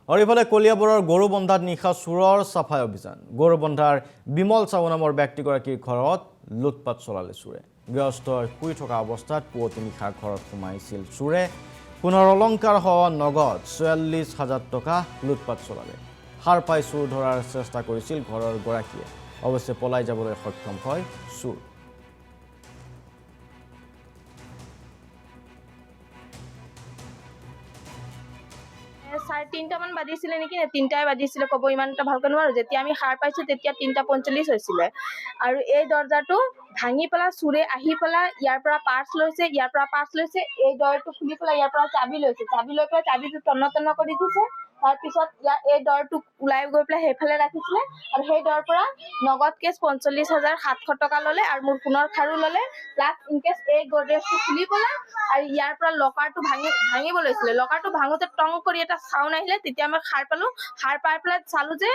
আৰু ইফালে কলিয়াবৰৰ গৰুবন্ধাত নিশা চোৰৰ চাফাই অভিযান। গৰুবন্ধাৰ বিমল চাউ নামৰ ব্যক্তিগৰাকীৰ ঘৰত লুটপাট চলালে চোৰে। গৃহস্থই শুই থকা অৱস্থাত পুৱতি নিশা ঘৰত সোমাইছিল চোৰে। সোণৰ অলংকাৰ সহ নগদ ৪৪,০০০ টকা লুটপাট চলালে। সাৰ পাই চোৰ ধৰাৰ চেষ্টা কৰিছিল ঘৰৰ গৰাকীয়ে। অৱশ্যে পলাই যাবলৈ সক্ষম হয় চোৰ। চাৰে ৩টামান বাজিছিলে নেকি, ৩টাই বাজিছিলে, ক'ব ইমান এটা ভালকৈ নোৱাৰো। যেতিয়া আমি সাৰ পাইছো তেতিয়া ৩:৪৫ হৈছিলে। আৰু এই দৰ্জাটো ভাঙি পেলাই চোৰে আহি পেলাই ইয়াৰ পৰা পাৰ্চ লৈছে, এই দৰটো খুলি পেলাই ইয়াৰ পৰা চাবি লৈছে। চাবি লৈ পেলাই চাবিটো টন্ন কৰি দিছে। তাৰপিছত এই দৰটো ওলাই গৈ পেলাই সেইফালে ৰাখিছিলে। আৰু সেই দৰৰ পৰা নগদ কেছ ৪৫,৭০০ টকা ল'লে আৰু মোৰ সোণৰ খাৰু ল'লে। প্লাছ ইনকেছ এই গডৰেজটো খুলি পেলাই আৰু ইয়াৰ পৰা লকাৰটো ভাঙিব লৈছিলে। লকাৰটো ভাঙোতে টং কৰি এটা চাউণ্ড আহিলে। তেতিয়া মই সাৰ পালো। সাৰ পাই পেলাই চালো যে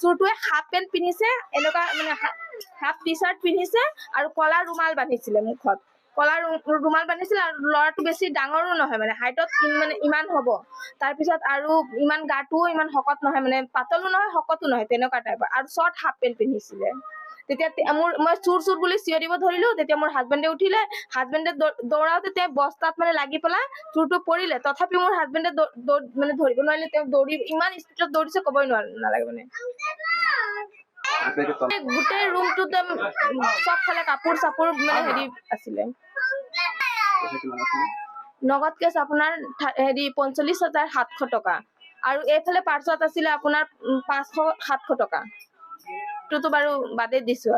চোৰটোৱে হাফ পেণ্ট পিন্ধিছে, এনেকুৱা মানে হাফ টি চাৰ্ট পিন্ধিছে আৰু কলা ৰুমাল বান্ধিছিলে মুখত। কলা ৰুমাল বান্ধিছিলে আৰু ল'ৰাটো বেছি ডাঙৰো নহয়, মানে হাইটত ইমান হ'ব। তাৰপিছত আৰু ইমান গাটোও ইমান শকত নহয়, মানে পাতলো নহয় শকতো নহয়, তেনেকুৱা টাইপৰ। আৰু শ্বৰ্ট হাফ পেণ্ট পিন্ধিছিলে। তেতিয়া মই চোৰ বুলি চিঞৰ দিব ধৰিলো। তেতিয়া মোৰ হাজবেণ্ডে উঠিলে। হাজবেণ্ডে দৌৰাওতে তেওঁ বস্তাত মানে লাগি পেলাই চোৰটো পৰিলে। তথাপি মোৰ হাজবেণ্ডে মানে ধৰিব নোৱাৰিলে। তেওঁ ইমান স্পীডত দৌৰিছে, ক'বই নালাগে মানে। গোটেই ৰুমটোত চবফালে কাপোৰ চাপোৰ মানে হেৰি আছিলে। নগদ কেছ আপোনাৰ ৪৫,৭০০ টকা। আৰু এইফালে পাৰ্চত আছিলে আপোনাৰ ৫০০-৭০০ টকা। টোতো বাৰু বাদে দিছো।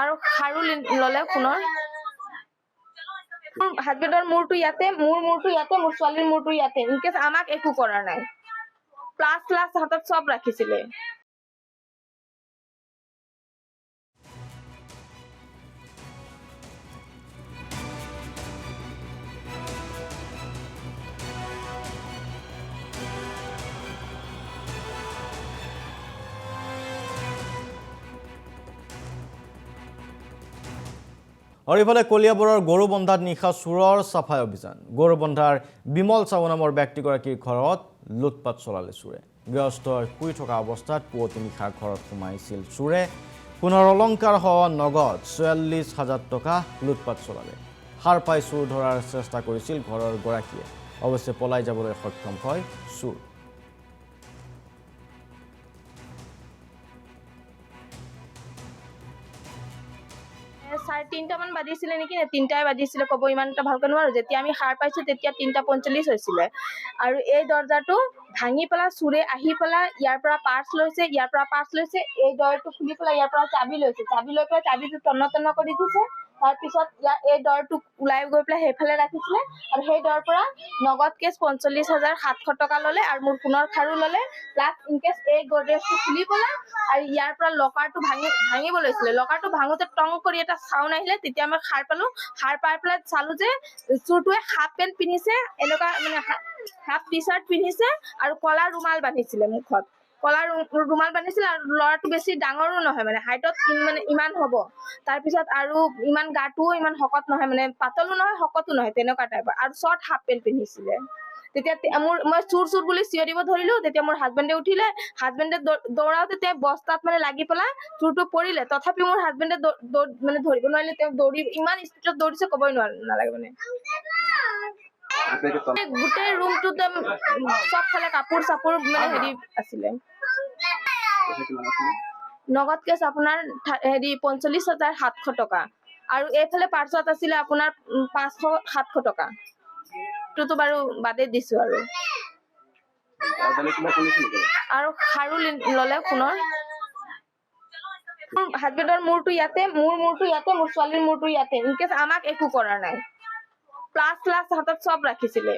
আৰু খাৰু ল'লে সোণৰ। হাজবেণ্ডৰ মূৰটো ইয়াতে, মোৰ মূৰটো ইয়াতে, মোৰ ছোৱালীৰ মূৰটো ইয়াতে। ইনকেছ আমাক একো কৰা নাই। প্লাছ হাতত চব ৰাখিছিলে। আৰু ইফালে কলিয়াবৰৰ গৰুবন্ধাত নিশা চোৰৰ চাফাই অভিযান। গৰুবন্ধাৰ বিমল চাউ নামৰ ব্যক্তিগৰাকীৰ ঘৰত লুটপাট চলালে চোৰে। গৃহস্থই শুই থকা অৱস্থাত পুৱতি নিশা ঘৰত সোমাইছিল চোৰে। সোণৰ অলংকাৰ সহ নগদ ৪৪,০০০ টকা লুটপাট চলালে। সাৰ পাই চোৰ ধৰাৰ চেষ্টা কৰিছিল ঘৰৰ গৰাকীয়ে। অৱশ্যে পলাই যাবলৈ সক্ষম হয় চোৰ। চাৰে ৩টামান বাজিছিলে নেকি, ৩টাই বাজিছিলে, ক'ব ইমান এটা ভালকৈ নোৱাৰো। যেতিয়া আমি সাৰ পাইছো তেতিয়া ৩:৪৫ হৈছিলে। আৰু এই দৰ্জাটো ভাঙি পেলাই চোৰে আহি পেলাই ইয়াৰ পৰা পাৰ্চ লৈছে, এই দৰটো খুলি পেলাই ইয়াৰ পৰা চাবি লৈছে। চাবি লৈ পেলাই চাবিটো টন্ন কৰি দিছে। তাৰপিছত এই দৰটো ওলাই গৈ পেলাই সেইফালে ৰাখিছিলে। আৰু সেই দৰৰ পৰা নগদ কেছ ৪৫,৭০০ টকা ল'লে আৰু মোৰ সোণৰ খাৰু ল'লে। প্লাছ ইনকেছ এই গডৰেজটো খুলি পেলাই আৰু ইয়াৰ পৰা লকাৰটো ভাঙিব লৈছিলে। লকাৰটো ভাঙোতে টং কৰি এটা চাউণ্ড আহিলে। তেতিয়া মই সাৰ পালো। সাৰ পাই পেলাই চালো যে চোৰটোৱে হাফ পেণ্ট পিন্ধিছে, এনেকুৱা মানে হাফ টি চাৰ্ট পিন্ধিছে আৰু কলা ৰুমাল বান্ধিছিলে মুখত। কলা ৰুমাল বান্ধিছিলে আৰু ল'ৰাটো বেছি ডাঙৰো নহয়, মানে হাইটত ইমান হ'ব। তাৰপিছত আৰু ইমান গাটোও ইমান শকত নহয়, মানে পাতলো নহয় শকতো নহয়, তেনেকুৱা টাইপৰ। আৰু শ্বৰ্ট হাফ পেণ্ট পিন্ধিছিলে। তেতিয়া মই চোৰ বুলি চিঞৰ দিব ধৰিলো। তেতিয়া মোৰ হাজবেণ্ডে উঠিলে। হাজবেণ্ডে দৌৰাওতে তেওঁ বস্তাত মানে লাগি পেলাই চোৰটো পৰিলে। তথাপি মোৰ হাজবেণ্ডে মানে ধৰিব নোৱাৰিলে। তেওঁ ইমান স্পীডত দৌৰিছে, ক'বই নালাগে মানে। গোটেই ৰুমটোত চবফালে কাপোৰ চাপোৰ মানে হেৰি আছিলে। নগদ কেছ আপোনাৰ ৪৫,৭০০ টকা। আৰু এইফালে পাৰ্চত আছিলে আপোনাৰ ৫০০-৭০০ টকা। টোতো বাৰু বাদে দিছো। আৰু খাৰু ল'লে সোণৰ। হাজবেণ্ডৰ মূৰটো ইয়াতে, মোৰ মূৰটো ইয়াতে, মোৰ ছোৱালীৰ মূৰটো ইয়াতে। ইনকেছ আমাক একো কৰা নাই। প্লাছ হাতত চব ৰাখিছিলে।